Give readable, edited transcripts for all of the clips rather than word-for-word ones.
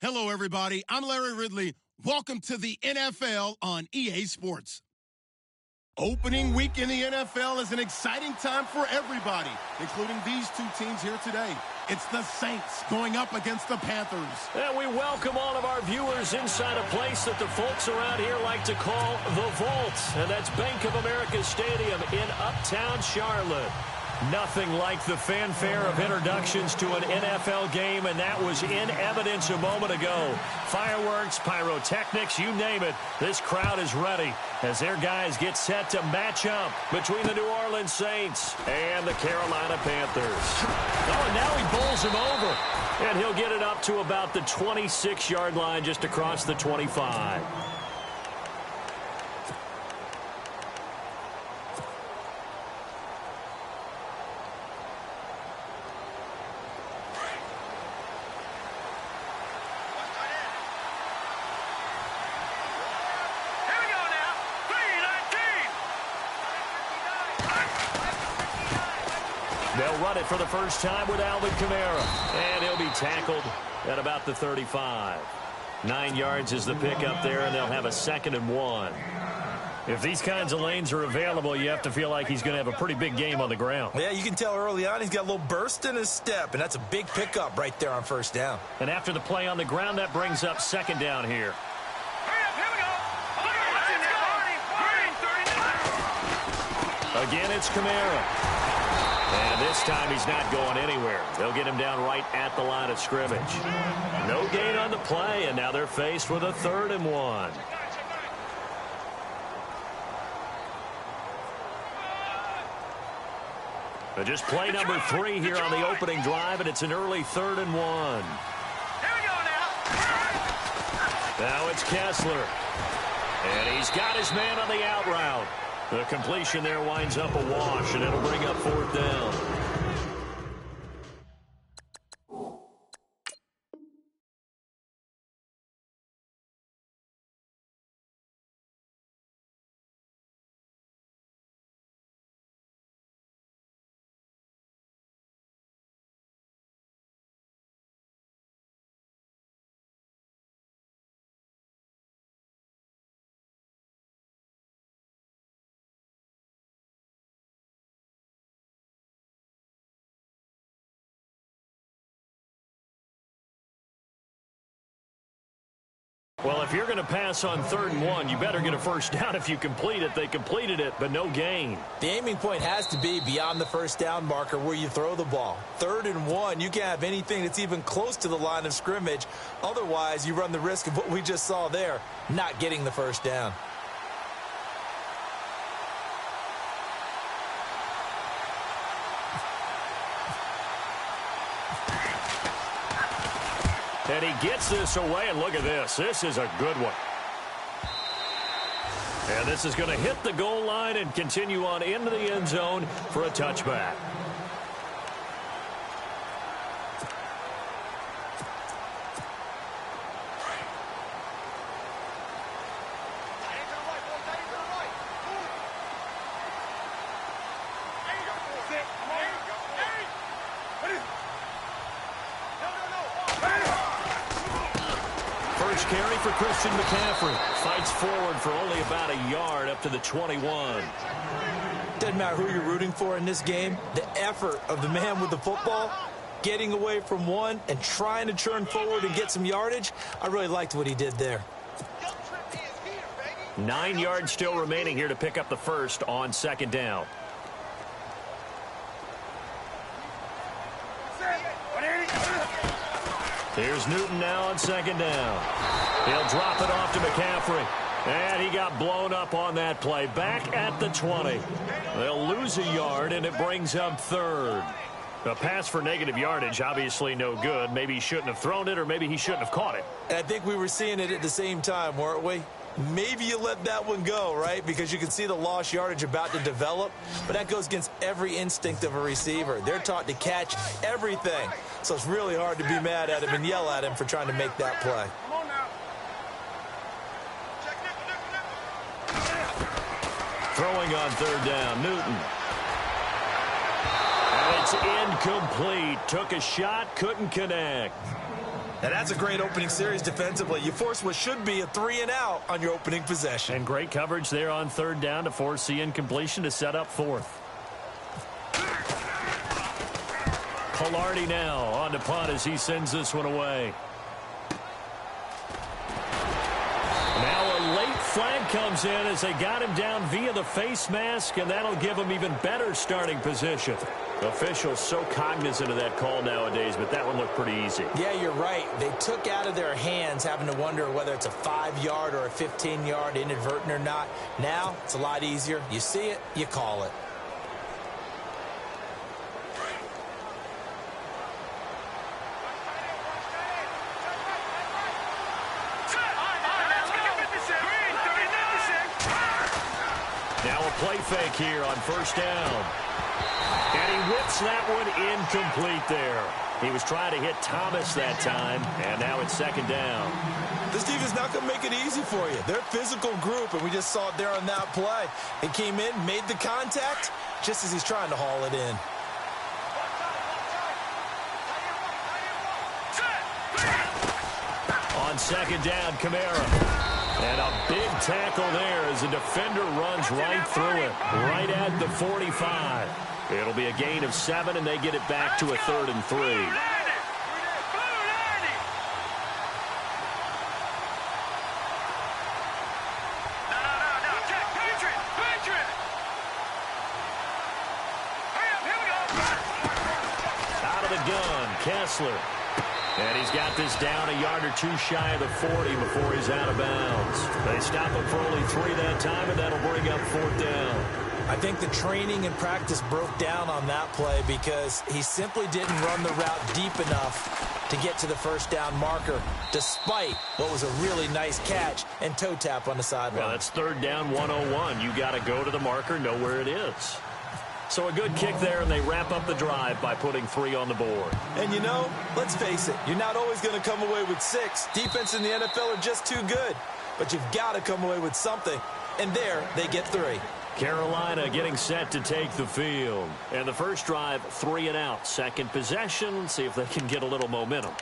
Hello, everybody. I'm Larry Ridley. Welcome to the NFL on EA Sports. Opening week in the NFL is an exciting time for everybody, including these two teams here today. It's the Saints going up against the Panthers. And we welcome all of our viewers inside a place that the folks around here like to call the Vault. And that's Bank of America Stadium in Uptown Charlotte. Nothing like the fanfare of introductions to an NFL game, and that was in evidence a moment ago. Fireworks, pyrotechnics, you name it. This crowd is ready as their guys get set to match up between the New Orleans Saints and the Carolina Panthers. Oh, and now he bowls him over, and he'll get it up to about the 26-yard line just across the 25. They'll run it for the first time with Alvin Kamara. And he'll be tackled at about the 35. 9 yards is the pickup there, and they'll have a 2nd and 1. If these kinds of lanes are available, you have to feel like he's going to have a pretty big game on the ground. Yeah, you can tell early on he's got a little burst in his step, and that's a big pickup right there on first down. And after the play on the ground, that brings up 2nd down here. Again, it's Kamara. And this time he's not going anywhere. They'll get him down right at the line of scrimmage. No gain on the play, and now they're faced with a 3rd and 1. But just play number 3 here on the opening drive, and it's an early 3rd and 1. Here we go now. Now it's Kessler. And he's got his man on the out route. The completion there winds up a wash, and it'll bring up 4th down. Well, if you're going to pass on 3rd and 1, you better get a first down if you complete it. They completed it, but no gain. The aiming point has to be beyond the first down marker where you throw the ball. 3rd and 1, you can't have anything that's even close to the line of scrimmage. Otherwise, you run the risk of what we just saw there, not getting the first down. And he gets this away, and look at this. This is a good one. And this is going to hit the goal line and continue on into the end zone for a touchback. First carry for Christian McCaffrey. Fights forward for only about a yard up to the 21. Doesn't matter who you're rooting for in this game. The effort of the man with the football, getting away from one and trying to turn forward and get some yardage. I really liked what he did there. 9 yards still remaining here to pick up the first on 2nd down. Here's Newton now on 2nd down. He'll drop it off to McCaffrey. And he got blown up on that play. Back at the 20. They'll lose a yard, and it brings up 3rd. A pass for negative yardage, obviously no good. Maybe he shouldn't have thrown it, or maybe he shouldn't have caught it. And I think we were seeing it at the same time, weren't we? Maybe you let that one go, right? Because you can see the lost yardage about to develop. But that goes against every instinct of a receiver. They're taught to catch everything. So it's really hard to be mad at him and yell at him for trying to make that play. Throwing on 3rd down, Newton. And it's incomplete. Took a shot, couldn't connect. Now, that's a great opening series defensively. You force what should be a 3-and-out on your opening possession. And great coverage there on third down to force the incompletion to set up fourth. Pilardi now on to punt as he sends this one away. Now a late flag comes in as they got him down via the face mask, and that'll give him even better starting position. Officials so cognizant of that call nowadays, but that one looked pretty easy. Yeah, you're right. They took out of their hands having to wonder whether it's a 5-yard or a 15-yard inadvertent or not. Now it's a lot easier. You see it, you call it. Now a play fake here on first down. And he whips that one incomplete there. He was trying to hit Thomas that time, and now it's second down. This defense is not going to make it easy for you. They're a physical group, and we just saw it there on that play. He came in, made the contact, just as he's trying to haul it in. On second down, Kamara. And a big tackle there as the defender runs right through it, right at the 45. It'll be a gain of 7, and they get it back to a 3rd and 3. Out of the gun, Kessler. And he's got this down a yard or two shy of the 40 before he's out of bounds. They stop him for only 3 that time, and that'll bring up 4th down. I think the training and practice broke down on that play because he simply didn't run the route deep enough to get to the first down marker, despite what was a really nice catch and toe tap on the sideline. Well, that's 3rd down 101. You got to go to the marker, know where it is. So a good kick there, and they wrap up the drive by putting 3 on the board. And, you know, let's face it, you're not always going to come away with 6. Defense in the NFL are just too good. But you've got to come away with something. And there, they get 3. Carolina getting set to take the field. And the first drive, 3 and out. Second possession, see if they can get a little momentum.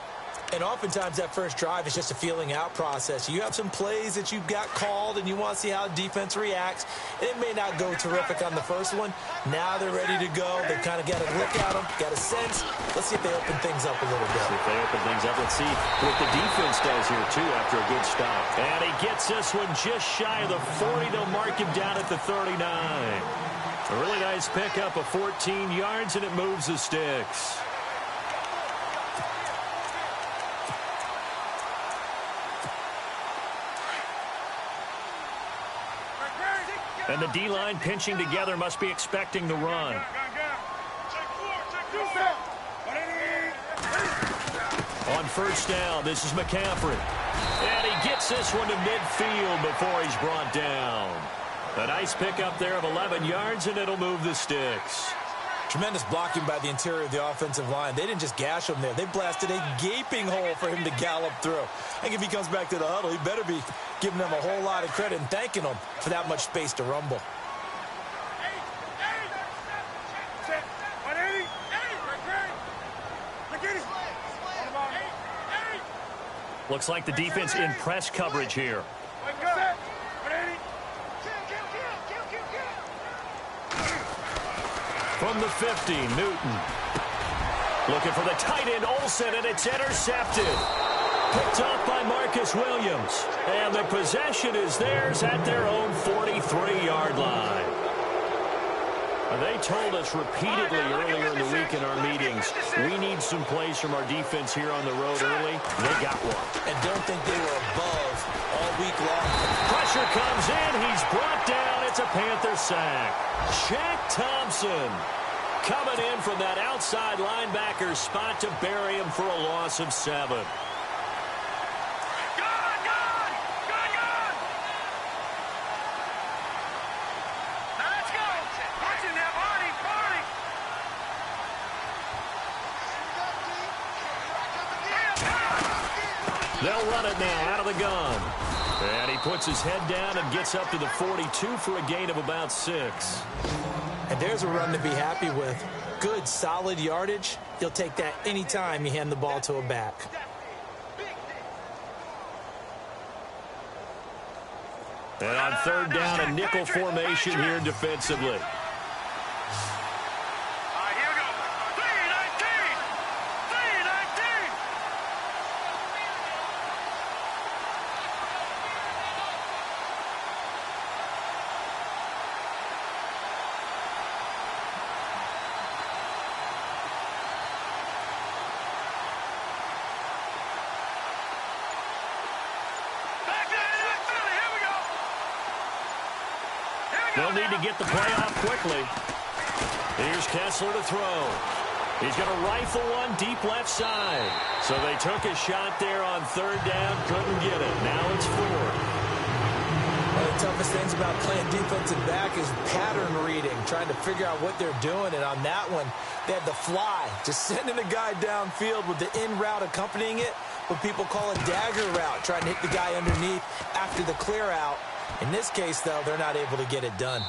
And oftentimes that first drive is just a feeling out process. You have some plays that you've got called and you want to see how defense reacts. And it may not go terrific on the first one. Now they're ready to go. They've kind of got to look at them, got a sense. Let's see if they open things up a little bit. See if they open things up. Let's see what the defense does here, too, after a good stop. And he gets this one just shy of the 40. They'll mark him down at the 39. A really nice pickup of 14 yards, and it moves the sticks. And the D-line pinching together must be expecting the run. On first down, this is McCaffrey. And he gets this one to midfield before he's brought down. A nice pickup there of 11 yards, and it'll move the sticks. Tremendous blocking by the interior of the offensive line. They didn't just gash him there. They blasted a gaping hole for him to gallop through. I think if he comes back to the huddle, he better be giving them a whole lot of credit and thanking them for that much space to rumble. Looks like the defense in press coverage here. From the 50, Newton. Looking for the tight end, Olsen, and it's intercepted. Picked off by Marcus Williams. And the possession is theirs at their own 43-yard line. They told us repeatedly earlier in the week in our meetings, we need some plays from our defense here on the road early. They got one. And don't think they were above all week long. Pressure comes in. He's brought down. It's a Panther sack. Shaq Thompson coming in from that outside linebacker spot to bury him for a loss of 7. They'll run it now out of the gun. And he puts his head down and gets up to the 42 for a gain of about 6. And there's a run to be happy with. Good, solid yardage. He'll take that anytime you hand the ball to a back. And on third down, a nickel formation here defensively. They'll need to get the play off quickly. Here's Kessler to throw. He's going to rifle one deep left side. So they took a shot there on third down, couldn't get it. Now it's fourth. One of the toughest things about playing defensive back is pattern reading, trying to figure out what they're doing. And on that one, they had the fly, just sending a guy downfield with the in route accompanying it, what people call a dagger route, trying to hit the guy underneath after the clear out. In this case, though, they're not able to get it done.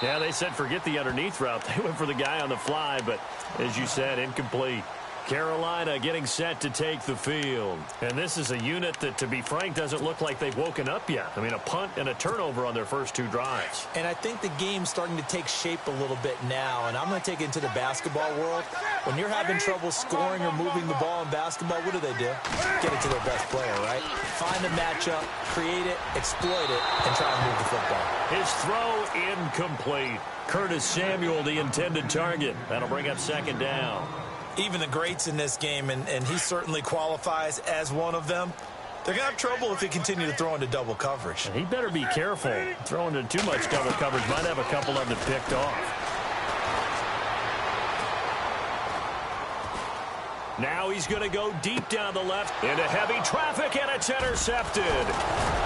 Yeah, they said forget the underneath route. They went for the guy on the fly, but as you said, incomplete. Carolina getting set to take the field. And this is a unit that, to be frank, doesn't look like they've woken up yet. I mean, a punt and a turnover on their first two drives. And I think the game's starting to take shape a little bit now, and I'm going to take it into the basketball world. When you're having trouble scoring or moving the ball in basketball, what do? Get it to their best player, right? Find a matchup, create it, exploit it, and try and move the football. His throw incomplete. Curtis Samuel, the intended target. That'll bring up second down. Even the greats in this game, and he certainly qualifies as one of them, they're going to have trouble if they continue to throw into double coverage. And he better be careful. Throwing into too much double coverage might have a couple of them picked off. Now he's going to go deep down the left into heavy traffic, and it's intercepted.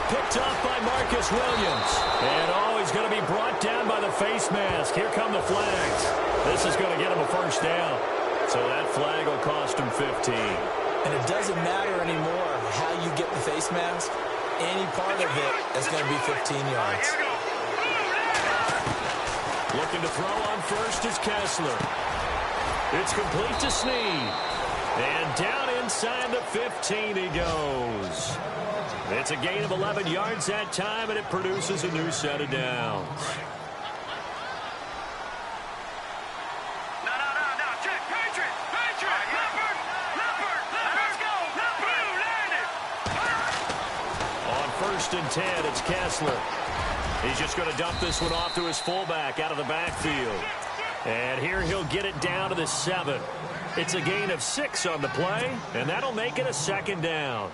Picked off by Marcus Williams. And, he's going to be brought down by the face mask. Here come the flags. This is going to get him a first down. So that flag will cost him 15. And it doesn't matter anymore how you get the face mask. Any part of it is going to be 15 yards. Looking to throw on first is Kessler. It's complete to Snead. And down inside the 15 he goes. It's a gain of 11 yards that time, and it produces a new set of downs. First and 10, it's Kessler. He's just going to dump this one off to his fullback out of the backfield. And here he'll get it down to the 7. It's a gain of 6 on the play, and that'll make it a second down.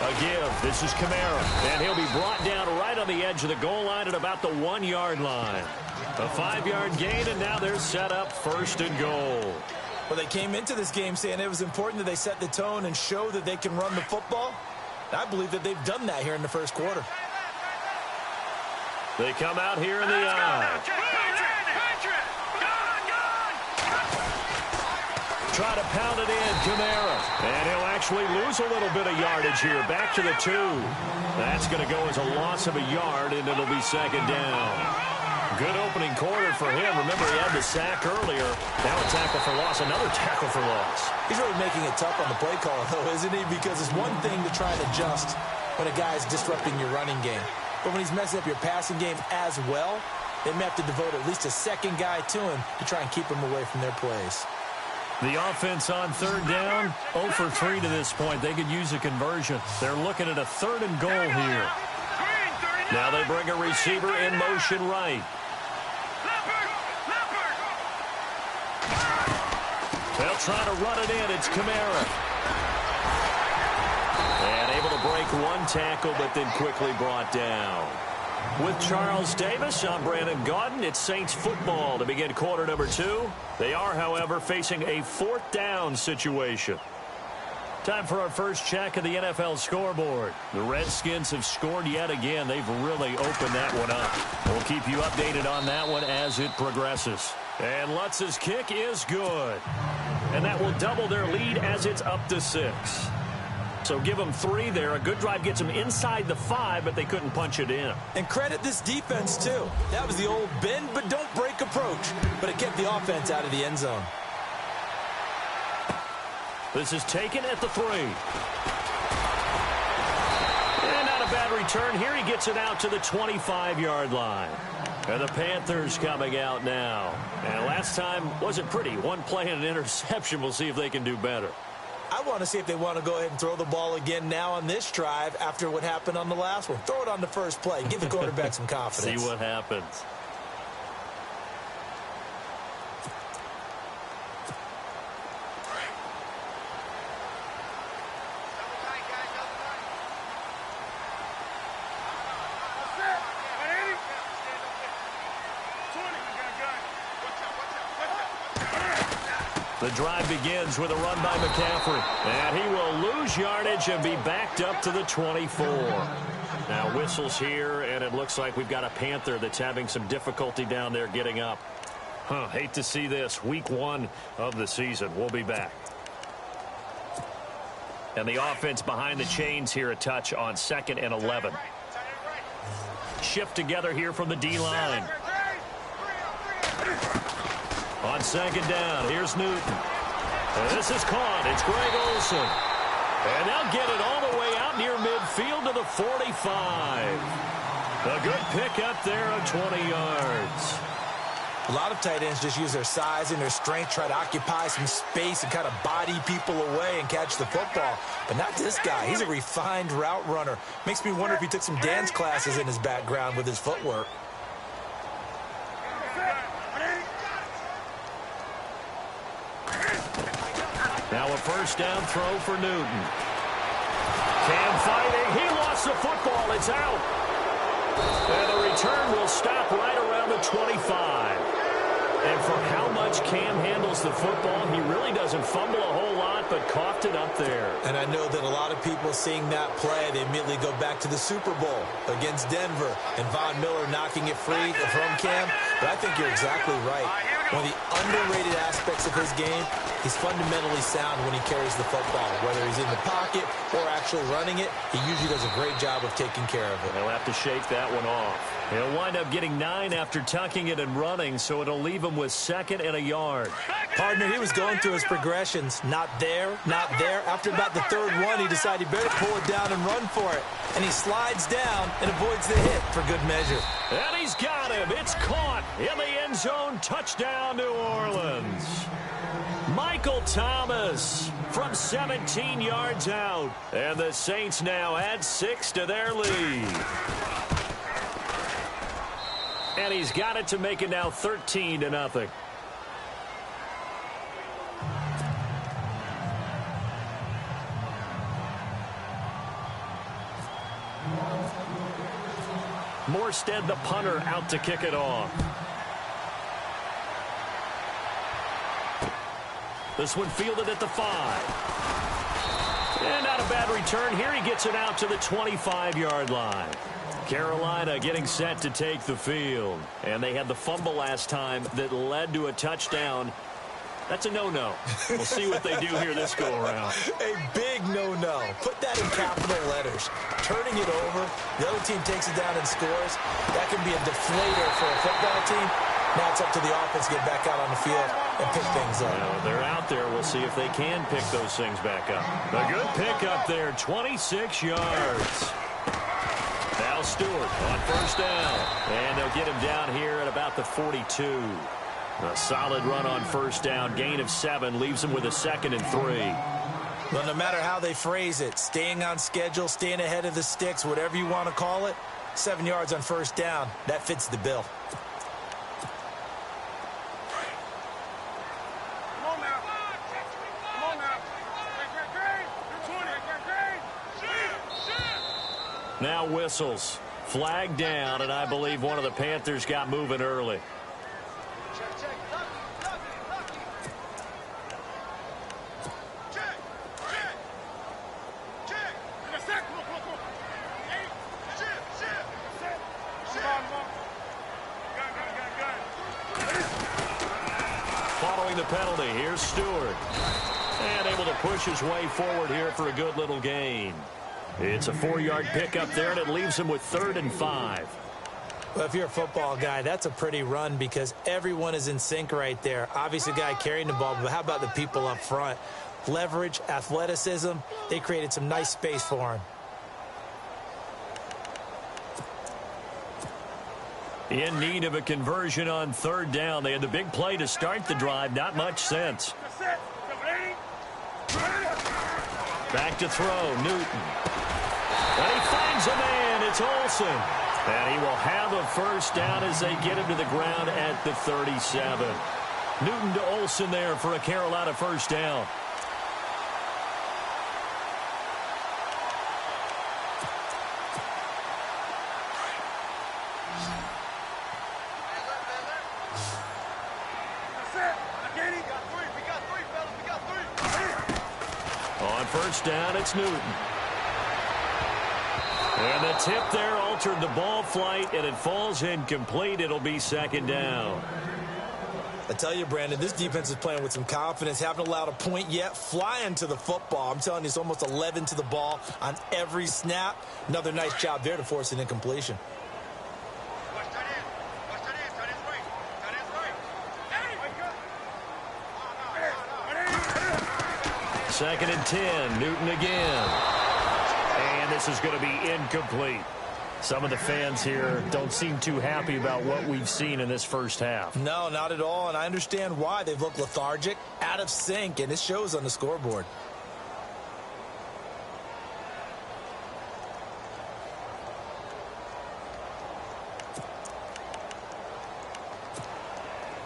A give. This is Kamara. And he'll be brought down right on the edge of the goal line at about the 1-yard line. A 5-yard gain, and now they're set up first and goal. Well, they came into this game saying it was important that they set the tone and show that they can run the football. I believe that they've done that here in the first quarter. They come out here in the eye. Try to pound it in, Kamara. And he'll actually lose a little bit of yardage here. Back to the 2. That's going to go as a loss of a yard, and it'll be second down. Good opening quarter for him. Remember, he had the sack earlier. Now a tackle for loss, another tackle for loss. He's really making it tough on the play call, though, isn't he? Because it's one thing to try and adjust when a guy's disrupting your running game. But when he's messing up your passing game as well, they may have to devote at least a second guy to him to try and keep him away from their plays. The offense on third down, 0 for 3 to this point. They could use a conversion. They're looking at a 3rd and goal here. Now they bring a receiver in motion right. They'll try to run it in. It's Kamara. And able to break one tackle, but then quickly brought down. With Charles Davis, I'm Brandon Gaudin. It's Saints football to begin quarter number 2. They are, however, facing a 4th down situation. Time for our first check of the NFL scoreboard. The Redskins have scored yet again. They've really opened that one up. We'll keep you updated on that one as it progresses. And Lutz's kick is good. And that will double their lead as it's up to 6. So give them 3 there. A good drive gets them inside the 5, but they couldn't punch it in. And credit this defense, too. That was the old bend but don't break approach, but it kept the offense out of the end zone. This is taken at the 3. And not a bad return here. He gets it out to the 25-yard line. And the Panthers coming out now. And last time wasn't pretty. One play and an interception. We'll see if they can do better. I want to see if they want to go ahead and throw the ball again now on this drive after what happened on the last one. Throw it on the first play. Give the quarterback some confidence. See what happens. The drive begins with a run by McCaffrey. And he will lose yardage and be backed up to the 24. Now whistles here, and it looks like we've got a Panther that's having some difficulty down there getting up. Hate to see this. Week 1 of the season. We'll be back. And the offense behind the chains here, a touch on 2nd and 11. Shift together here from the D-line. On 2nd down, here's Newton. And this is caught. It's Greg Olsen. And they'll get it all the way out near midfield to the 45. A good pickup there of 20 yards. A lot of tight ends just use their size and their strength, try to occupy some space and kind of body people away and catch the football. But not this guy. He's a refined route runner. Makes me wonder if he took some dance classes in his background with his footwork. Now a first down throw for Newton. Cam fighting. He lost the football. It's out. And the return will stop right around the 25. And for how much Cam handles the football, he really doesn't fumble a whole lot, but coughed it up there. And I know that a lot of people seeing that play, they immediately go back to the Super Bowl against Denver and Von Miller knocking it free from Cam. But I think you're exactly right. One of the underrated aspects of his game, he's fundamentally sound when he carries the football. Whether he's in the pocket or actually running it, he usually does a great job of taking care of it. They'll have to shake that one off. He'll wind up getting 9 after tucking it and running, so it'll leave him with 2nd and a yard. Partner, he was going through his progressions. Not there, not there. After about the 3rd one, he decided he better pull it down and run for it. And he slides down and avoids the hit for good measure. And he's got him. It's caught in the end zone. Touchdown, New Orleans. Michael Thomas from 17 yards out. And the Saints now add 6 to their lead. And he's got it to make it now 13-0. Morstead, the punter, out to kick it off. This one fielded at the 5. And not a bad return here. He gets it out to the 25-yard line. Carolina getting set to take the field. And they had the fumble last time that led to a touchdown. That's a no-no. We'll see what they do here this go-around. A big no-no. Put that in capital letters. Turning it over, the other team takes it down and scores. That can be a deflator for a football team. Now it's up to the offense to get back out on the field and pick things up. Well, they're out there. We'll see if they can pick those things back up. A good pick up there, 26 yards. Now Stewart on first down. And they'll get him down here at about the 42. A solid run on first down. Gain of 7 leaves him with a 2nd and 3. Well, no matter how they phrase it, staying on schedule, staying ahead of the sticks, whatever you want to call it, 7 yards on first down, that fits the bill. Now whistles. Flag down, and I believe one of the Panthers got moving early. Following the penalty, here's Stewart. And able to push his way forward here for a good little gain. It's a 4-yard pickup there, and it leaves him with 3rd and 5. Well, if you're a football guy, that's a pretty run because everyone is in sync right there. Obviously, the guy carrying the ball, but how about the people up front? Leverage, athleticism, they created some nice space for him. In need of a conversion on 3rd down. They had the big play to start the drive. Not much sense. Back to throw, Newton. And he finds a man. It's Olsen. And he will have a 1st down as they get him to the ground at the 37. Newton to Olsen there for a Carolina 1st down. On 1st down, it's Newton. And the tip there altered the ball flight, and it falls incomplete. It'll be 2nd down. I tell you, Brandon, this defense is playing with some confidence. Haven't allowed a point yet. Flying to the football. I'm telling you, it's almost 11 to the ball on every snap. Another nice job there to force an incompletion. 2nd and 10. Newton again. And this is going to be incomplete. Some of the fans here don't seem too happy about what we've seen in this 1st half. No, not at all, and I understand why. They've looked lethargic, out of sync, and it shows on the scoreboard.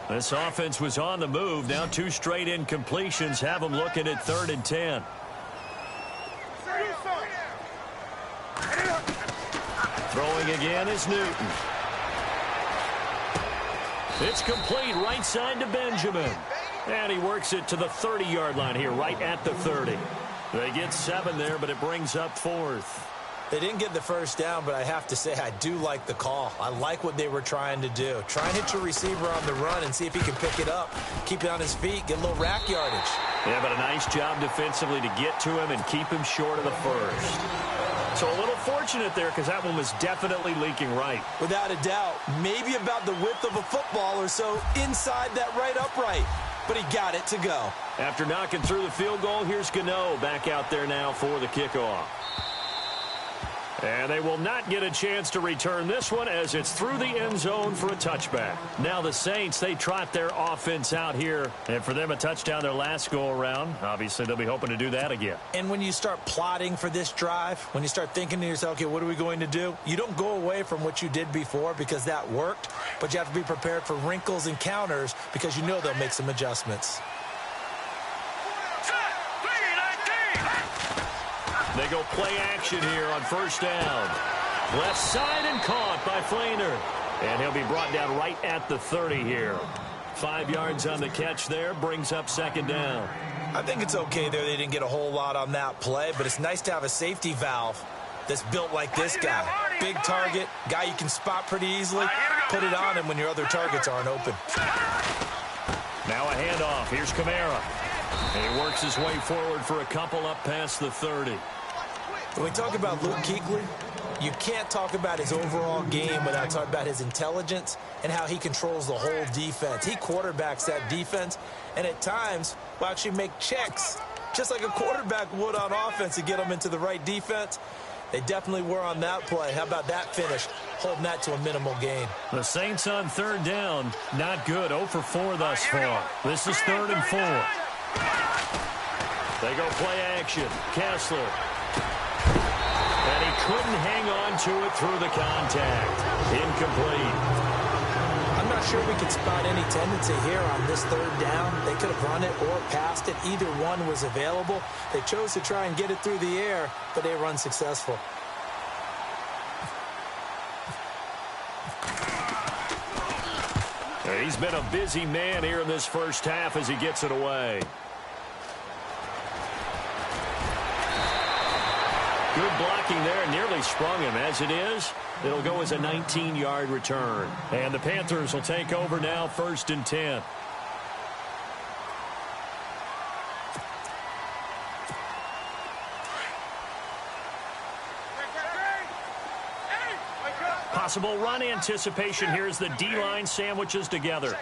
This offense was on the move. Now 2 straight incompletions have them looking at 3rd and 10. Throwing again is Newton. It's complete right side to Benjamin. And he works it to the 30-yard line here, right at the 30. They get 7 there, but it brings up 4th. They didn't get the 1st down, but I have to say I do like the call. I like what they were trying to do. Try and hit your receiver on the run and see if he can pick it up. Keep it on his feet, get a little rack yardage. Yeah, but a nice job defensively to get to him and keep him short of the 1st. So a little fortunate there because that one was definitely leaking right. Without a doubt, maybe about the width of a football or so inside that right upright. But he got it to go. After knocking through the field goal, here's Gano back out there now for the kickoff. And they will not get a chance to return this one as it's through the end zone for a touchback. Now the Saints, they trot their offense out here. And for them, a touchdown their last go-around. Obviously, they'll be hoping to do that again. And when you start plotting for this drive, when you start thinking to yourself, okay, what are we going to do? You don't go away from what you did before because that worked. But you have to be prepared for wrinkles and counters because you know they'll make some adjustments. They go play action here on 1st down. Left side and caught by Flainer. And he'll be brought down right at the 30 here. 5 yards on the catch there, brings up 2nd down. I think it's okay there. They didn't get a whole lot on that play, but it's nice to have a safety valve that's built like this guy. Big target, guy you can spot pretty easily. Put it on him when your other targets aren't open. Now a handoff. Here's Kamara. And he works his way forward for a couple up past the 30. When we talk about Luke Kuechly, you can't talk about his overall game without talking about his intelligence and how he controls the whole defense. He quarterbacks that defense, and at times will actually make checks, just like a quarterback would on offense to get them into the right defense. They definitely were on that play. How about that finish, holding that to a minimal gain? The Saints on 3rd down, not good. 0 for 4 thus far. This is 3rd and 4. They go play action. Kessler. And he couldn't hang on to it through the contact. Incomplete. I'm not sure we could spot any tendency here on this 3rd down. They could have run it or passed it. Either one was available. They chose to try and get it through the air, but they were unsuccessful. He's been a busy man here in this 1st half as he gets it away. Good blocking there, nearly sprung him. As it is, it'll go as a 19-yard return. And the Panthers will take over now, 1st and 10. Possible run anticipation here as the D-line sandwiches together.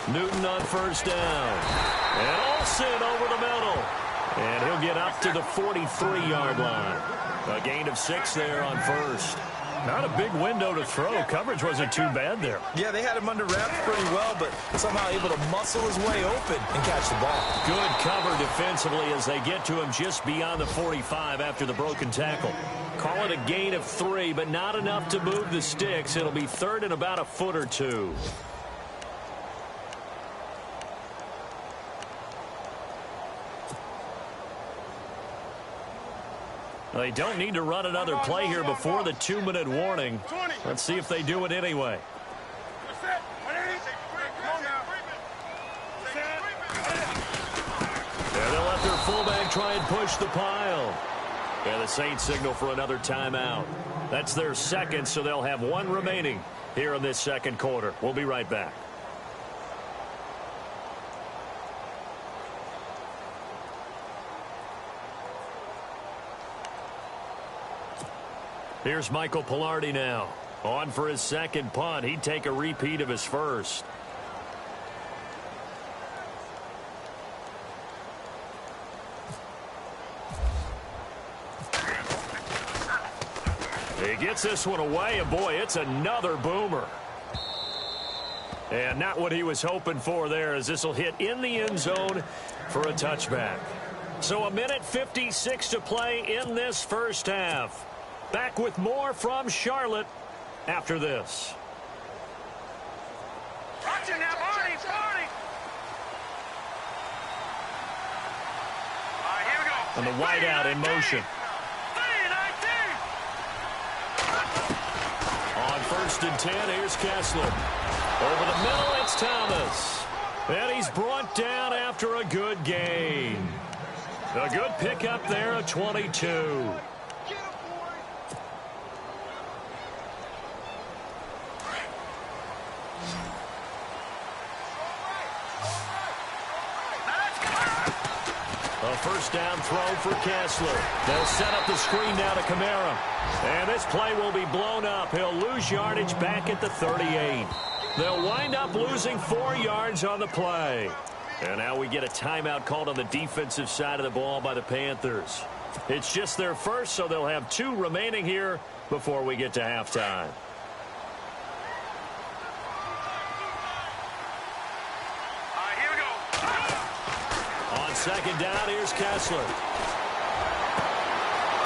Newton on first down. And Olsen over the middle. And he'll get up to the 43-yard line. A gain of 6 there on first. Not a big window to throw. Coverage wasn't too bad there. Yeah, they had him under wraps pretty well, but somehow able to muscle his way open and catch the ball. Good cover defensively as they get to him just beyond the 45 after the broken tackle. Call it a gain of 3, but not enough to move the sticks. It'll be third and about a foot or two. They don't need to run another play here before the 2-minute warning. Let's see if they do it anyway. And they'll let their fullback try and push the pile. And the Saints signal for another timeout. That's their second, so they'll have 1 remaining here in this second quarter. We'll be right back. Here's Michael Pilardi now. On for his second punt. He'd take a repeat of his first. He gets this one away, and boy, it's another boomer. And not what he was hoping for there, as this will hit in the end zone for a touchback. So 1:56 to play in this first half. Back with more from Charlotte after this. Watching now, Barney. All right, here we go. And the wideout in motion. On 1st and 10, here's Kessler. Over the middle, it's Thomas. And he's brought down after a good gain. A good pickup there at 22. A first down throw for Kessler. They'll set up the screen now to Kamara. And this play will be blown up. He'll lose yardage back at the 38. They'll wind up losing 4 yards on the play. And now we get a timeout called on the defensive side of the ball by the Panthers. It's just their first, so they'll have 2 remaining here before we get to halftime. Second down, here's Kessler.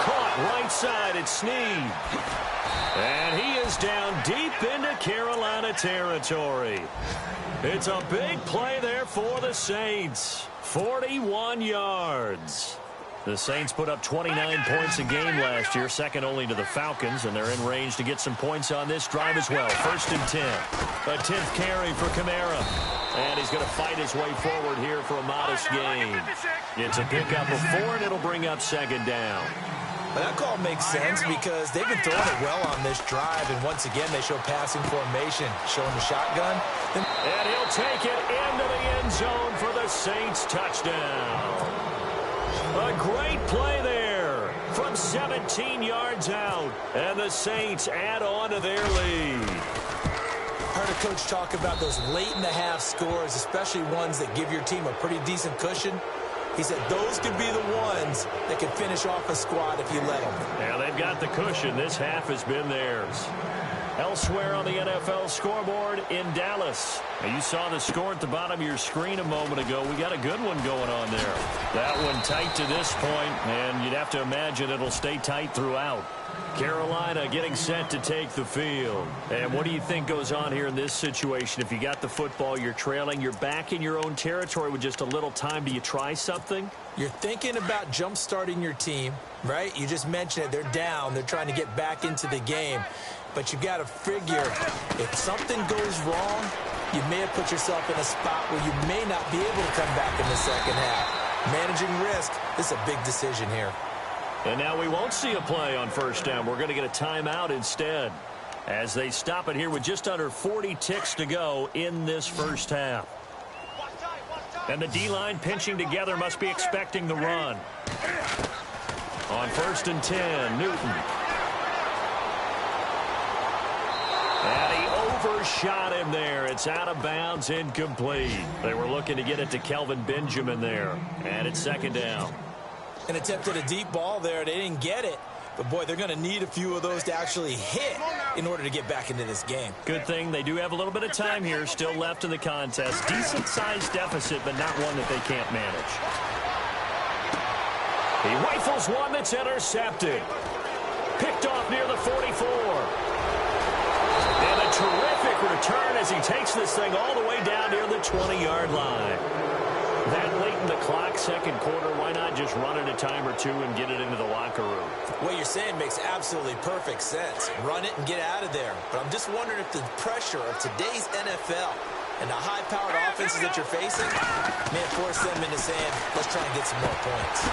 Caught right side, it's Snead. And he is down deep into Carolina territory. It's a big play there for the Saints. 41 yards. The Saints put up 29 points a game last year, second only to the Falcons, and they're in range to get some points on this drive as well. 1st and 10. A 10th carry for Kamara. And he's going to fight his way forward here for a modest gain. It's a pickup of 4, and it'll bring up 2nd down. Well, that call makes sense because they've been throwing it well on this drive, and once again they show passing formation, showing the shotgun. And he'll take it into the end zone for the Saints touchdown. A great play there from 17 yards out, and the Saints add on to their lead. Heard a coach talk about those late-in-the-half scores, especially ones that give your team a pretty decent cushion. He said those could be the ones that can finish off a squad if you let them. Yeah, they've got the cushion. This half has been theirs. Elsewhere on the NFL scoreboard in Dallas. Now, you saw the score at the bottom of your screen a moment ago. We got a good one going on there. That one tight to this point, and you'd have to imagine it'll stay tight throughout. Carolina getting set to take the field. And what do you think goes on here in this situation? If you got the football, you're trailing, you're back in your own territory with just a little time. Do you try something? You're thinking about jump-starting your team, right? You just mentioned it. They're down. They're trying to get back into the game. But you got to figure if something goes wrong, you may have put yourself in a spot where you may not be able to come back in the second half. Managing risk is a big decision here. And now we won't see a play on first down. We're going to get a timeout instead as they stop it here with just under 40 ticks to go in this first half. And the D-line pinching together must be expecting the run. On 1st and 10, Newton. And he overshot him there. It's out of bounds, incomplete. They were looking to get it to Kelvin Benjamin there. And it's 2nd down. An attempt at a deep ball there. They didn't get it. But, boy, they're going to need a few of those to actually hit in order to get back into this game. Good thing they do have a little bit of time here still left in the contest. Decent-sized deficit, but not one that they can't manage. He rifles one that's intercepted. Picked off near the 44. And a terrific return as he takes this thing all the way down near the 20-yard line. That late in the clock, 2nd quarter, why not just run it a time or two and get it into the locker room? What you're saying makes absolutely perfect sense. Run it and get out of there. But I'm just wondering if the pressure of today's NFL and the high-powered offenses that you're facing may have forced them into saying, let's try and get some more points.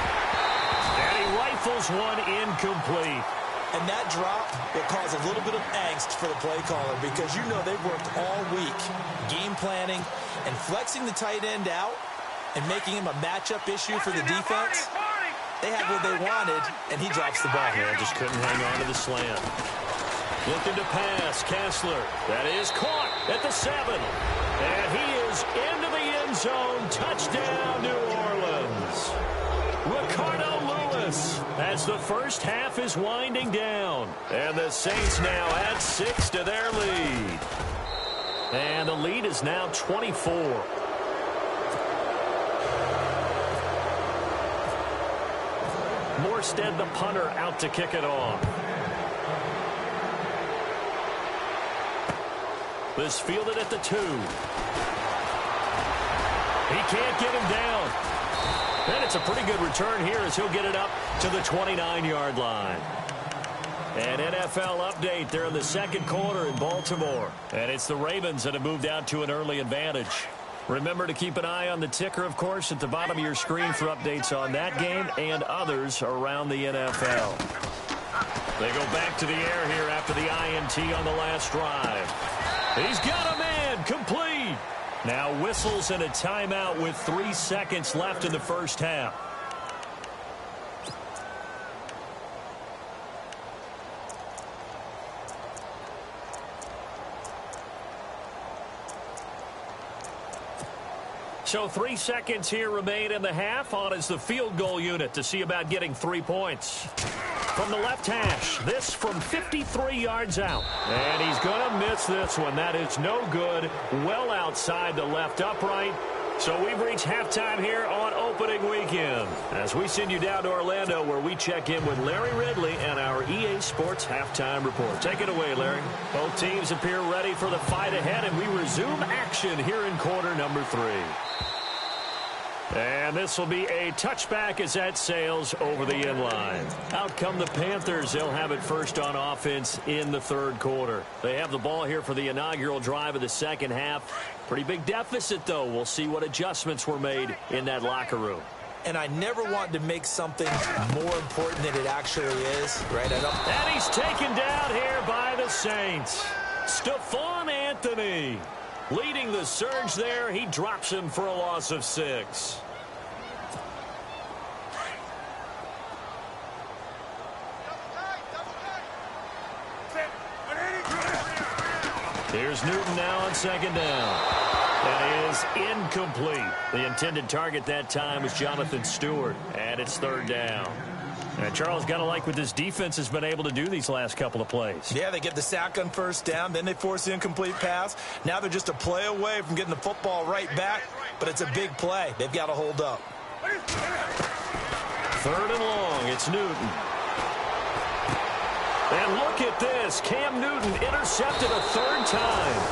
And he rifles one incomplete. And that drop will cause a little bit of angst for the play caller because you know they've worked all week game planning and flexing the tight end out and making him a matchup issue for the defense. They had what they wanted, and he drops the ball. Yeah, just couldn't hang on to the slant. Looking to pass, Kessler. That is caught at the 7. And he is into the end zone. Touchdown, New Orleans. Ricardo Lewis as the first half is winding down. And the Saints now add 6 to their lead. And the lead is now 24. Morstead, the punter, out to kick it off. This fielded at the 2. He can't get him down. And it's a pretty good return here as he'll get it up to the 29-yard line. An NFL update there in the 2nd quarter in Baltimore. And it's the Ravens that have moved out to an early advantage. Remember to keep an eye on the ticker, of course, at the bottom of your screen for updates on that game and others around the NFL. They go back to the air here after the INT on the last drive. He's got a man, complete. Now whistles and a timeout with 3 seconds left in the first half. So 3 seconds here remain in the half. On is the field goal unit to see about getting 3 points. From the left hash, this from 53 yards out. And he's going to miss this one. That is no good. Well outside the left upright. So we've reached halftime here on opening weekend. As we send you down to Orlando where we check in with Larry Ridley and our EA Sports halftime report. Take it away, Larry. Both teams appear ready for the fight ahead, and we resume action here in quarter number 3. And this will be a touchback as that sails over the end line. Out come the Panthers. They'll have it first on offense in the 3rd quarter. They have the ball here for the inaugural drive of the 2nd half. Pretty big deficit, though. We'll see what adjustments were made in that locker room. And I never want to make something more important than it actually is, right? And he's taken down here by the Saints. Stephon Anthony leading the surge there. He drops him for a loss of 6. Here's Newton now on 2nd down. That is incomplete. The intended target that time was Jonathan Stewart, and it's 3rd down. And Charles, got to like what this defense has been able to do these last couple of plays. Yeah, they get the sack on 1st down, then they force the incomplete pass. Now they're just a play away from getting the football right back, but it's a big play. They've got to hold up. 3rd and long, it's Newton. And look at this. Cam Newton intercepted a 3rd time.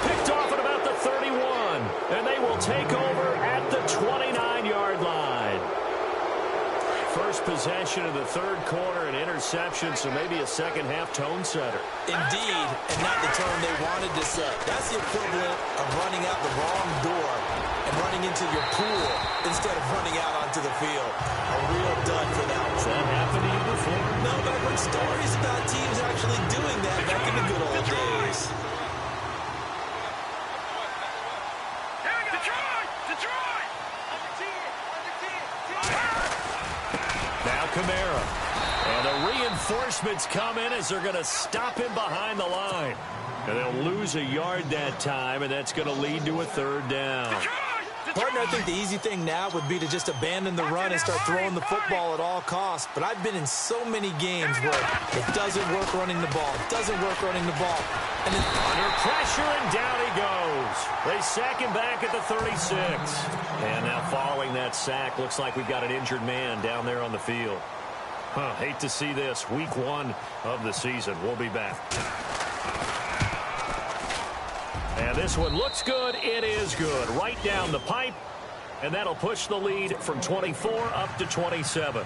Picked off at about the 31. And they will take over at the 29-yard line. First possession of the 3rd quarter, an interception, so maybe a 2nd half tone setter. Indeed, and not the tone they wanted to set. That's the equivalent of running out the wrong door and running into your pool instead of running out onto the field. A real dud for that one. Has that happened to you before? No, but I've heard stories about teams actually doing that back in the good old days. Detroit! Detroit! Kamara. And the reinforcements come in as they're going to stop him behind the line. And they'll lose a yard that time, and that's going to lead to a third down. Partner, I think the easy thing now would be to just abandon the run and start throwing the football at all costs. But I've been in so many games where it doesn't work running the ball. It doesn't work running the ball. And then under pressure, and down he goes. They sack him back at the 36. And now following that sack, looks like we've got an injured man down there on the field. Hate to see this. Week 1 of the season. We'll be back. And this one looks good. It is good. Right down the pipe. And that'll push the lead from 24 up to 27.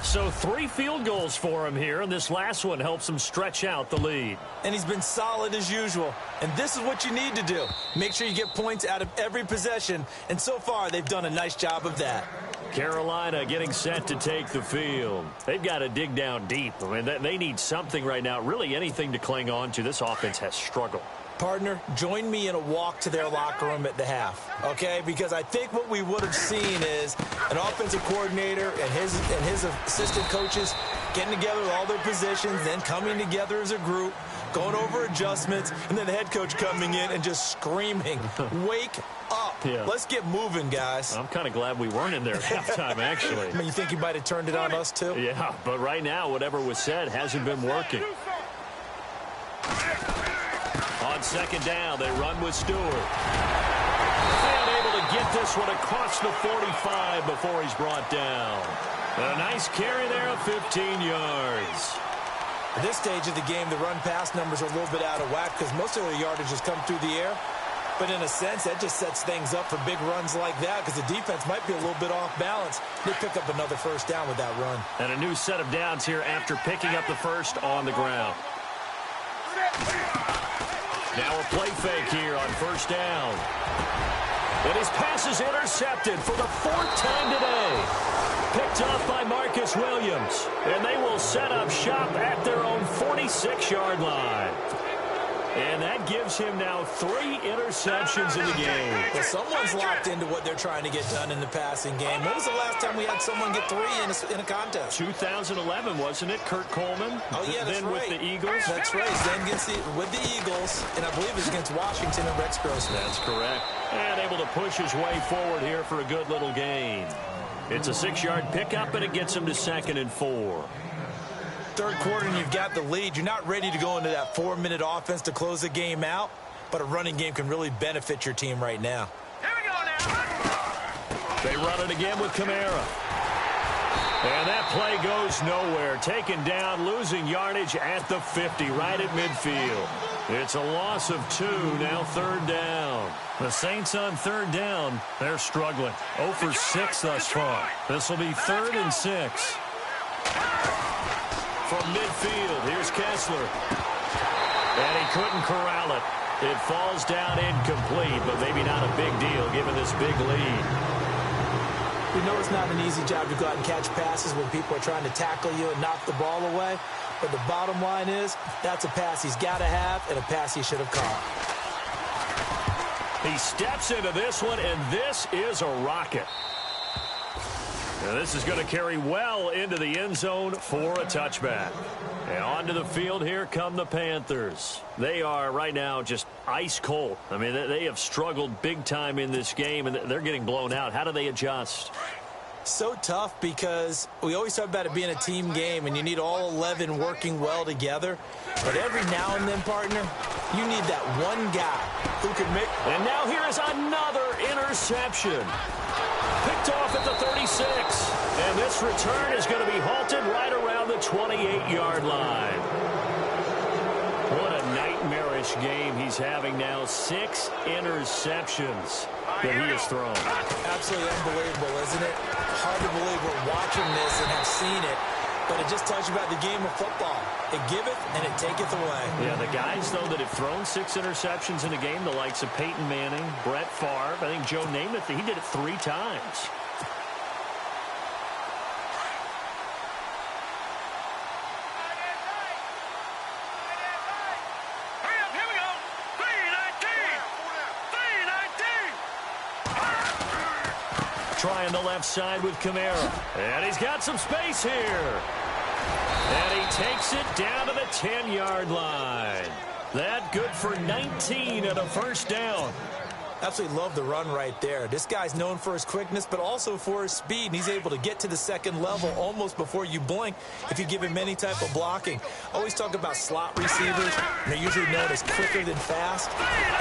So 3 field goals for him here, and this last one helps him stretch out the lead. And he's been solid as usual. And this is what you need to do. Make sure you get points out of every possession. And so far, they've done a nice job of that. Carolina getting set to take the field. They've got to dig down deep. I mean, they need something right now, really anything to cling on to. This offense has struggled. Partner, join me in a walk to their locker room at the half, okay? Because I think what we would have seen is an offensive coordinator and his assistant coaches getting together with all their positions, then coming together as a group, going over adjustments, and then the head coach coming in and just screaming, wake up. Yeah. Let's get moving, guys. I'm kind of glad we weren't in there at halftime, actually. I mean, you think you might have turned it on us, too? Yeah, but right now, whatever was said hasn't been working. On second down, they run with Stewart. Unable to get this one across the 45 before he's brought down. A nice carry there of 15 yards. At this stage of the game, the run-pass numbers are a little bit out of whack because most of their yardage has come through the air. But in a sense, that just sets things up for big runs like that because the defense might be a little bit off balance. They pick up another first down with that run. And a new set of downs here after picking up the first on the ground. Now a play fake here on first down. And his pass is intercepted for the 4th time today. Picked off by Marcus Williams. And they will set up shop at their own 46-yard line. And that gives him now 3 interceptions in the game. Well, someone's locked into what they're trying to get done in the passing game. When was the last time we had someone get 3 in a contest? 2011, wasn't it? Kurt Coleman? Oh, yeah, that's then right. With the Eagles? That's right. Then with the Eagles, and I believe it was against Washington and Rex Grossman. That's correct. And able to push his way forward here for a good little gain. It's a 6-yard pickup, and it gets him to 2nd and 4. Third quarter and you've got the lead. You're not ready to go into that 4-minute offense to close the game out, but a running game can really benefit your team right now. Here we go now. They run it again with Kamara. And that play goes nowhere. Taken down, losing yardage at the 50, right at midfield. It's a loss of 2, now 3rd down. The Saints on 3rd down, they're struggling. 0 for 6 thus far. This will be 3rd and 6. From midfield, here's Kessler. And he couldn't corral it. It falls down incomplete, but maybe not a big deal given this big lead. We know it's not an easy job to go out and catch passes when people are trying to tackle you and knock the ball away. But the bottom line is, that's a pass he's got to have and a pass he should have caught. He steps into this one, and this is a rocket. Now this is going to carry well into the end zone for a touchback. And onto the field, here come the Panthers. They are right now just ice cold. I mean, they have struggled big time in this game, and they're getting blown out. How do they adjust? So tough because we always talk about it being a team game, and you need all 11 working well together. But every now and then, partner, you need that one guy who can make... And now here is another interception. Picked off at the 36. And this return is going to be halted right around the 28-yard line. What a nightmarish game he's having now. 6 interceptions that he has thrown. Absolutely unbelievable, isn't it? Hard to believe we're watching this and have seen it. But it just tells you about the game of football. It giveth and it taketh away. Yeah, the guys, though, that have thrown 6 interceptions in a game, the likes of Peyton Manning, Brett Favre, I think Joe Namath, he did it 3 times. Hurry up, here we go. 319. 319. Trying the left side with Kamara. And he's got some space here. And he takes it down to the 10-yard line. That good for 19 and a first down. Absolutely love the run right there. This guy's known for his quickness, but also for his speed. And he's able to get to the second level almost before you blink if you give him any type of blocking. I always talk about slot receivers. They're usually known as quicker than fast.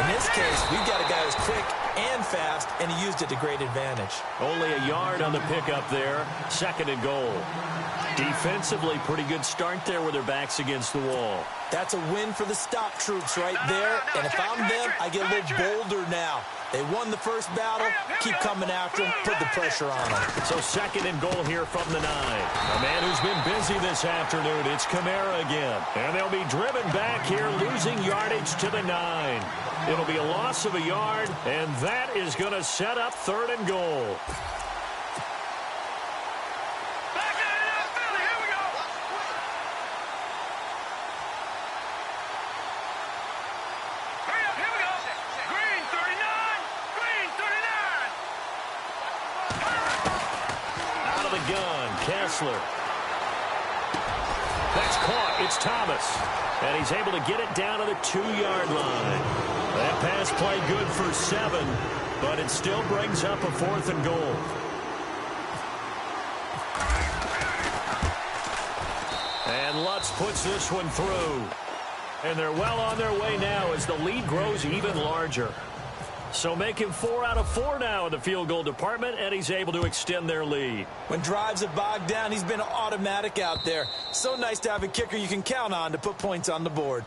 In this case, we've got a guy who's quick and fast, and he used it to great advantage. Only a yard on the pickup there. Second and goal. Defensively, pretty good start there with their backs against the wall. That's a win for the stop troops right there. And if I'm them, I get a little bolder now. They won the first battle. Keep coming after them. Put the pressure on them. So second and goal here from the 9. A man who's been busy this afternoon. It's Kamara again. And they'll be driven back here, losing yardage to the 9. It'll be a loss of a yard, and that is going to set up third and goal. Kessler. That's caught. It's Thomas. And he's able to get it down to the 2-yard line. That pass play good for 7, but it still brings up a fourth and goal. And Lutz puts this one through. And they're well on their way now as the lead grows even larger. So make him 4 out of 4 now in the field goal department, and he's able to extend their lead. When drives have bogged down, he's been automatic out there. So nice to have a kicker you can count on to put points on the board.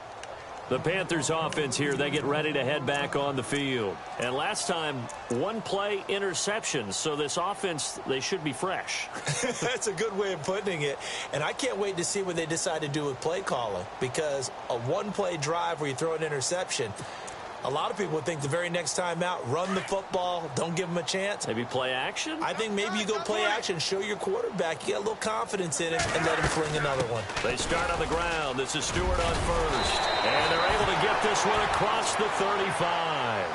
The Panthers offense here, they get ready to head back on the field. And last time, 1 play interception. So this offense, they should be fresh. That's a good way of putting it. And I can't wait to see what they decide to do with play calling. Because a 1-play drive where you throw an interception, a lot of people would think the very next time out, run the football, don't give them a chance. Maybe play action? I think maybe you go play action, show your quarterback, you get a little confidence in it, and let him fling another one. They start on the ground. This is Stewart on first. And they're able to get this one across the 35.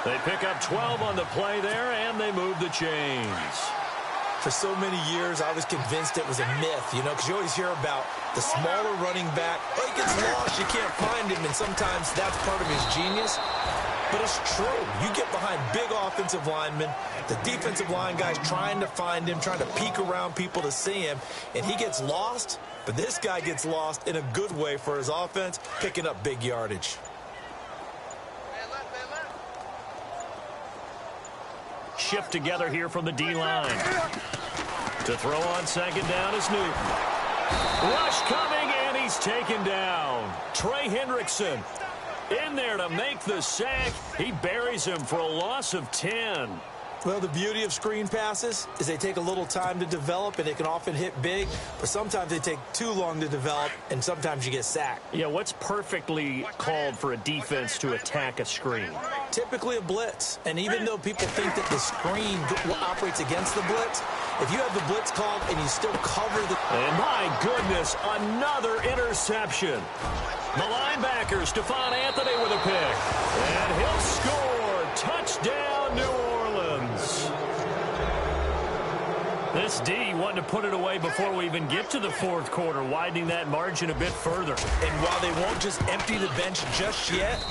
They pick up 12 on the play there, and they move the chains. For so many years, I was convinced it was a myth, you know, because you always hear about the smaller running back. Oh, he gets lost, you can't find him, and sometimes that's part of his genius. But it's true. You get behind big offensive linemen, the defensive line guys trying to find him, trying to peek around people to see him, and he gets lost. But this guy gets lost in a good way for his offense, picking up big yardage. Shift together here from the D-line. To throw on second down is Newton. Rush coming, and he's taken down. Trey Hendrickson in there to make the sack. He buries him for a loss of 10. Well, the beauty of screen passes is they take a little time to develop, and they can often hit big, but sometimes they take too long to develop, and sometimes you get sacked. Yeah, what's perfectly called for a defense to attack a screen? Typically a blitz, and even though people think that the screen operates against the blitz, if you have the blitz called and you still cover the... And my goodness, another interception. The linebacker, Stephon Anthony with a pick. And he'll score. Touchdown, New Orleans. This D wanted to put it away before we even get to the fourth quarter, widening that margin a bit further. And while they won't just empty the bench just yet,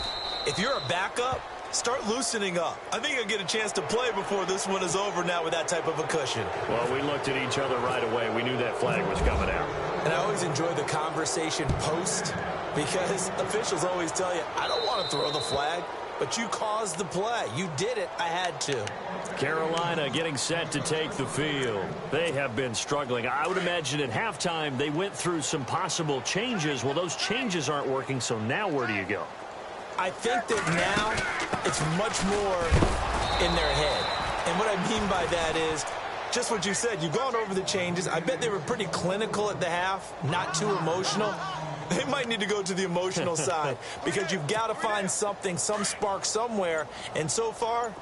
if you're a backup, start loosening up. I think you'll get a chance to play before this one is over now with that type of a cushion. Well, we looked at each other right away. We knew that flag was coming out. And I always enjoy the conversation post because officials always tell you, I don't want to throw the flag, but you caused the play. You did it. I had to. Carolina getting set to take the field. They have been struggling. I would imagine at halftime they went through some possible changes. Well, those changes aren't working, so now where do you go? I think that now it's much more in their head. And what I mean by that is just what you said. You've gone over the changes. I bet they were pretty clinical at the half, not too emotional. They might need to go to the emotional side because you've got to find something, some spark somewhere. And so far,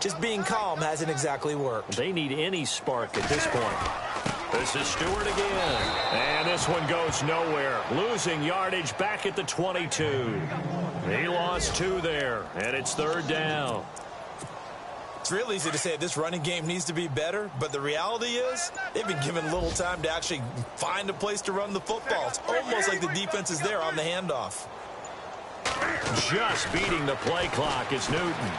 just being calm hasn't exactly worked. They need any spark at this point. This is Stewart again. And this one goes nowhere. Losing yardage back at the 22. He lost 2 there, and it's third down. It's real easy to say this running game needs to be better, but the reality is they've been given little time to actually find a place to run the football. It's almost like the defense is there on the handoff. Just beating the play clock is Newton.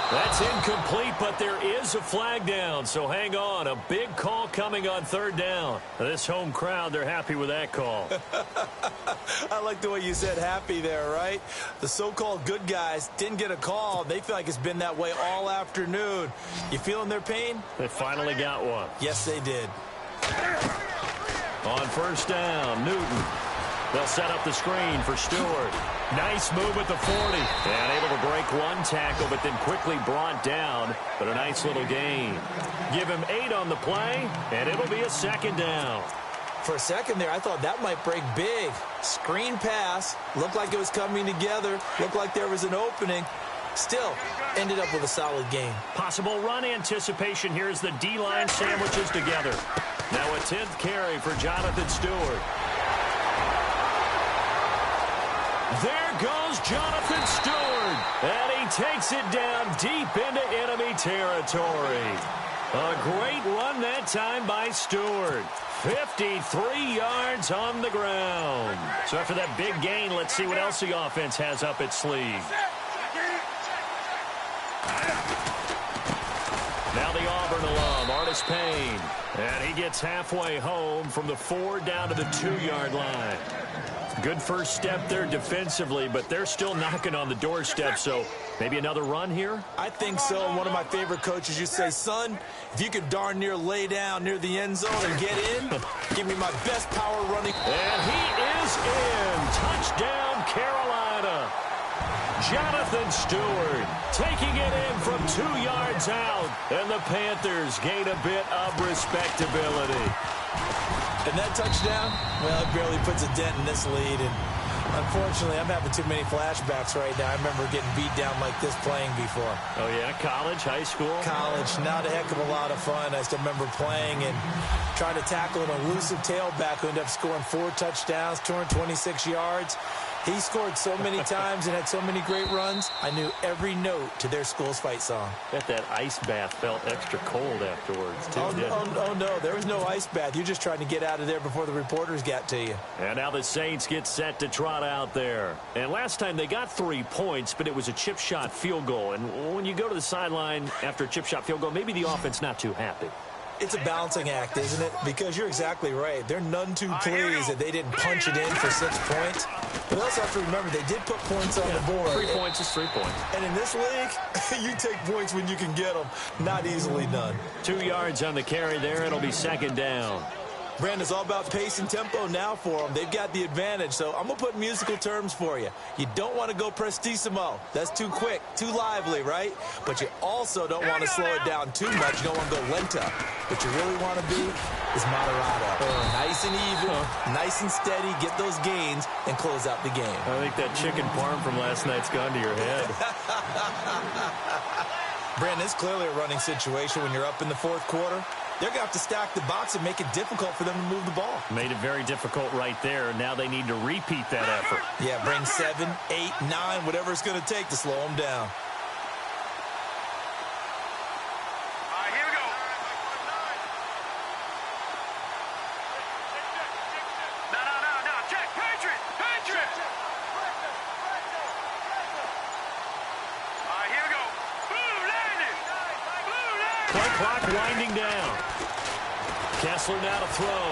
That's incomplete, but there is a flag down, so hang on. A big call coming on third down. This home crowd, they're happy with that call. I like the way you said happy there, right? The so-called good guys didn't get a call. They feel like it's been that way all afternoon. You feeling their pain? They finally got one. Yes, they did. On first down, Newton. They'll set up the screen for Stewart. Nice move at the 40. And able to break one tackle, but then quickly brought down. But a nice little gain. Give him 8 on the play, and it'll be a second down. For a second there, I thought that might break big. Screen pass. Looked like it was coming together. Looked like there was an opening. Still, ended up with a solid game. Possible run anticipation here as the D-line sandwiches together. Now a 10th carry for Jonathan Stewart. There goes Jonathan Stewart, and he takes it down deep into enemy territory. A great run that time by Stewart. 53 yards on the ground. So after that big gain, let's see what else the offense has up its sleeve. Now the Auburn alum, Artis Payne. And he gets halfway home from the 4 down to the 2-yard line. Good first step there defensively, but they're still knocking on the doorstep, so maybe another run here? I think so. One of my favorite coaches used to say, son, if you can darn near lay down near the end zone and get in, give me my best power running. And he is in. Touchdown, Carolina. Jonathan Stewart taking it in from 2 yards out, and the Panthers gain a bit of respectability. And that touchdown, well, it barely puts a dent in this lead. And unfortunately, I'm having too many flashbacks right now. I remember getting beat down like this playing before. Oh, yeah? College, high school? College. Not a heck of a lot of fun. I still remember playing and trying to tackle an elusive tailback who ended up scoring 4 touchdowns, 226 yards. He scored so many times and had so many great runs, I knew every note to their school's fight song. Bet that ice bath felt extra cold afterwards, too, Oh, no, there was no ice bath. You're just trying to get out of there before the reporters got to you. And now the Saints get set to trot out there. And last time they got 3 points, but it was a chip shot field goal. And when you go to the sideline after a chip shot field goal, maybe the offense not too happy. It's a balancing act, isn't it? Because you're exactly right. They're none too pleased that they didn't punch it in for 6 points. But also have to remember, they did put points on the board. 3 points is 3 points. And in this league, you take points when you can get them. Not easily done. 2 yards on the carry there. It'll be second down. Brandon, it's all about pace and tempo now for them. They've got the advantage, so I'm going to put musical terms for you. You don't want to go prestissimo. That's too quick, too lively, right? But you also don't want to slow it down too much. You don't want to go lento. What you really want to be is moderato. Nice and even, nice and steady, get those gains, and close out the game. I think that chicken parm from last night's gone to your head. Brandon, it's clearly a running situation when you're up in the 4th quarter. They're going to have to stack the box and make it difficult for them to move the ball. Made it very difficult right there. Now they need to repeat that effort. Yeah, bring 7, 8, 9, whatever it's going to take to slow them down. All right, here we go. No. Check. Patriot. All right, here we go. Blue landing. Play clock winding down. Kessler now to throw.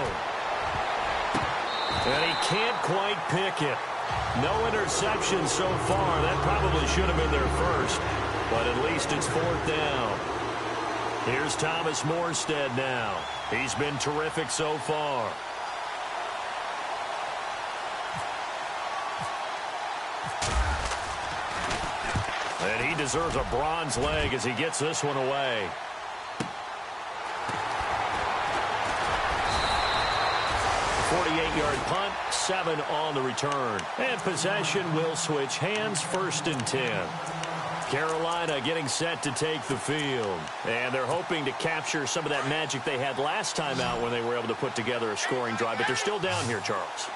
And he can't quite pick it. No interception so far. That probably should have been their first. But at least it's 4th down. Here's Thomas Morstead now. He's been terrific so far. And he deserves a bronze leg as he gets this one away. Yard punt, 7 on the return. And possession will switch hands, 1st and 10. Carolina getting set to take the field. And they're hoping to capture some of that magic they had last time out when they were able to put together a scoring drive. But they're still down here, Charles.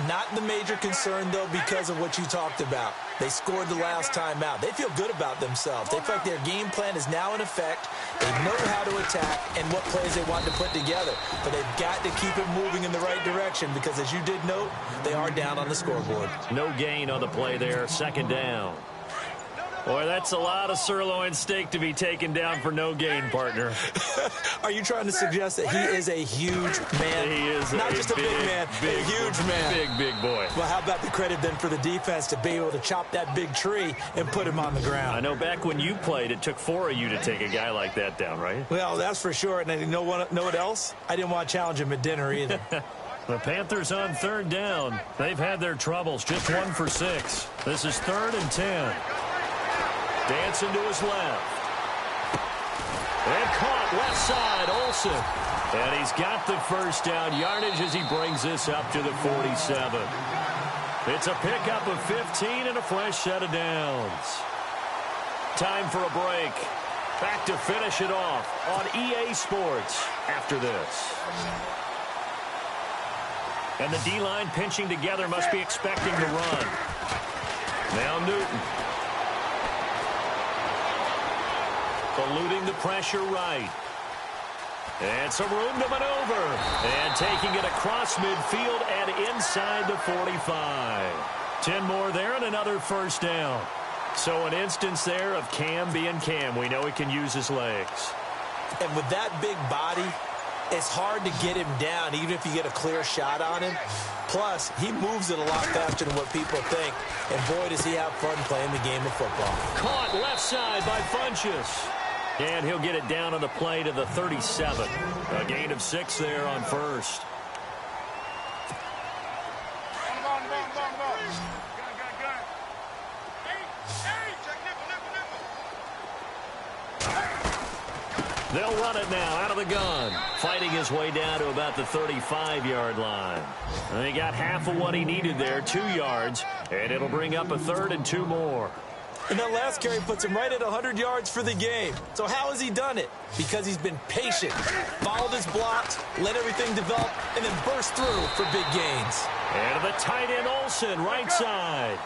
Not the major concern, though, because of what you talked about. They scored the last time out. They feel good about themselves. They feel like their game plan is now in effect. They know how to attack and what plays they want to put together. But they've got to keep it moving in the right direction because, as you did note, they are down on the scoreboard. No gain on the play there. Second down. Boy, that's a lot of sirloin steak to be taken down for no gain, partner. Are you trying to suggest that he is a huge man? He is not just a big man, a huge man. Big boy. Well, how about the credit then for the defense to be able to chop that big tree and put him on the ground? I know back when you played, it took 4 of you to take a guy like that down, right? Well, that's for sure. And you know what else? I didn't want to challenge him at dinner either. The Panthers on third down. They've had their troubles. Just 1 for 6. This is 3rd and 10. Dancing to his left. And caught left side, Olsen. And he's got the first down yardage as he brings this up to the 47. It's a pickup of 15 and a fresh set of downs. Time for a break. Back to finish it off on EA Sports after this. And the D-line pinching together must be expecting to run. Now Newton. Eluding the pressure right. And some room to maneuver. And taking it across midfield and inside the 45. 10 more there and another first down. So an instance there of Cam being Cam. We know he can use his legs. And with that big body, it's hard to get him down even if you get a clear shot on him. Plus, he moves it a lot faster than what people think. And boy, does he have fun playing the game of football. Caught left side by Funchess. And he'll get it down on the play to the 37. A gain of 6 there on first. They'll run it now out of the gun. Fighting his way down to about the 35-yard line. And he got half of what he needed there, 2 yards. And it'll bring up a 3rd and 2 more. And that last carry puts him right at 100 yards for the game. So how has he done it? Because he's been patient, followed his blocks, let everything develop, and then burst through for big gains. And the tight end Olsen, right side.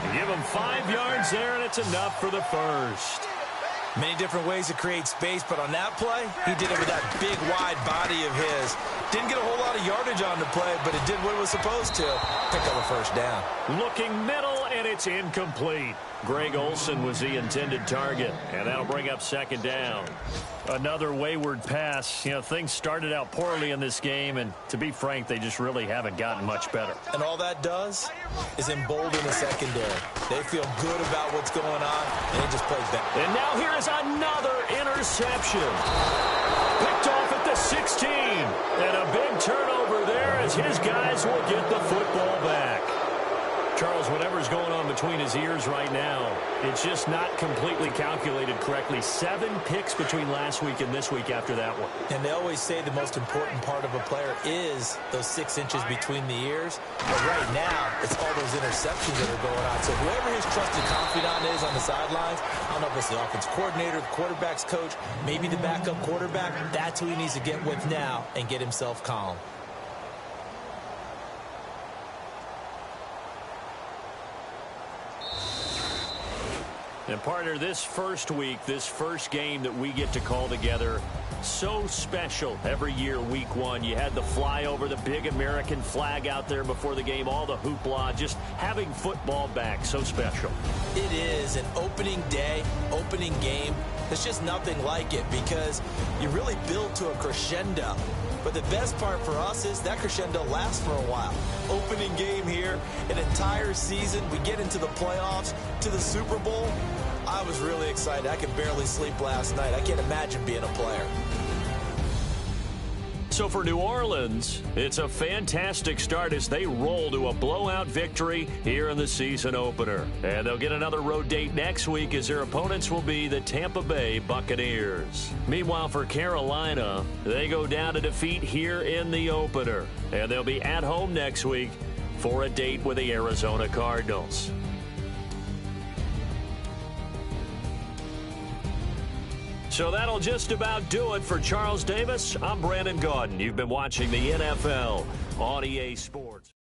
You give him 5 yards there, and it's enough for the first. Many different ways to create space, but on that play, he did it with that big, wide body of his. Didn't get a whole lot of yardage on the play, but it did what it was supposed to. Pick up a first down. Looking middle, and it's incomplete. Greg Olsen was the intended target, and that'll bring up 2nd down. Another wayward pass. You know, things started out poorly in this game, and to be frank, they just really haven't gotten much better. And all that does is embolden the secondary. They feel good about what's going on, and they just play better. And now here is another interception. Picked off at the 16. And a big turnover there as his guys will get the football back. Charles, whatever's going on between his ears right now, it's just not completely calculated correctly. 7 picks between last week and this week after that one. And they always say the most important part of a player is those 6 inches between the ears. But right now, it's all those interceptions that are going on. So whoever his trusted confidant is on the sidelines, I don't know if it's the offense coordinator, the quarterback's coach, maybe the backup quarterback, that's who he needs to get with now and get himself calm. And partner, this first week, this first game that we get to call together, so special every year, week 1. You had the flyover, the big American flag out there before the game, all the hoopla, just having football back, so special. It is an opening day, opening game. There's just nothing like it because you really build to a crescendo. But the best part for us is that crescendo lasts for a while. Opening game here, an entire season. We get into the playoffs, to the Super Bowl. I was really excited. I could barely sleep last night. I can't imagine being a player. So for New Orleans, it's a fantastic start as they roll to a blowout victory here in the season opener. And they'll get another road date next week as their opponents will be the Tampa Bay Buccaneers. Meanwhile, for Carolina, they go down to defeat here in the opener. And they'll be at home next week for a date with the Arizona Cardinals. So that'll just about do it for Charles Davis. I'm Brandon Gaudin. You've been watching the NFL on EA Sports.